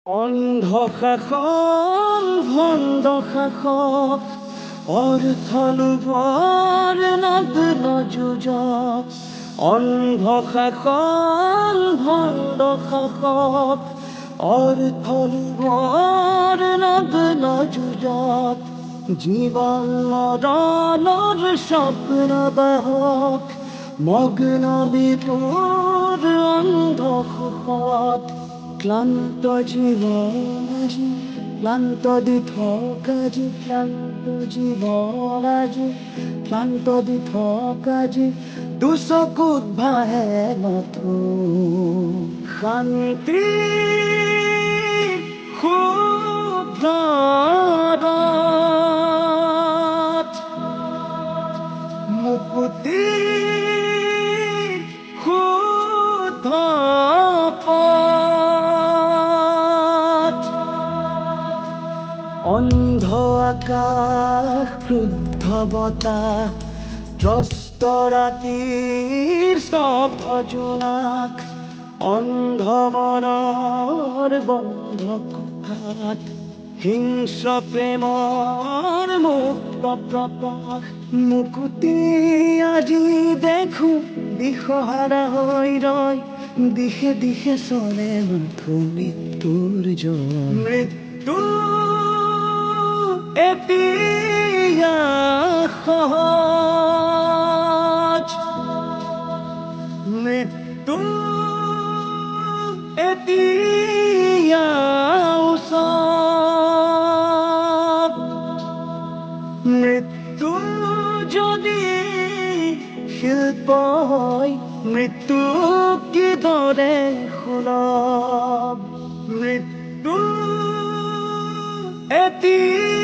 অন্ধ শাসন ভণ্ড শাসক অৰ্থলোভৰ নগ্ন যুঁজক অন্ধ শাসন ভণ্ড শাসক অৰ্থলোভৰ নগ্ন যুঁজক জীৱন মৰণৰ স্বপ্ন বাহক মগ্ন বিপুৰ অন্ধ সুখত ক্লান্ত জীবন আজি ক্লান্ত দিঠক আজি ক্লান্ত জীবন আজি ক্লান্ত দিঠক আজি দুচকুত ভাহে নতুন শান্তি সুখত মুকুতি শুদ্ধ অন্ধ আকাশ ক্ৰুদ্ধ বতাহ ত্ৰস্ত ৰাতিৰ স্তব্ধ জোনাক অন্ধ মনৰ বন্ধ কোঠাত হিংস্ৰ প্ৰেমৰ মুক্ত প্ৰকাশ মুকুতি আজি দেখো দিশহাৰা হৈ ৰয় দিশে দিশে চলে মাথো মৃত্যুৰ জয় মৃত্যু এতিয়া সহজ মৃত্যু এতিয়া ওচৰত মৃত্যু যদি শিল্প হয় মৃত্যু কিদৰে সুলভ মৃত্যু এতিয়া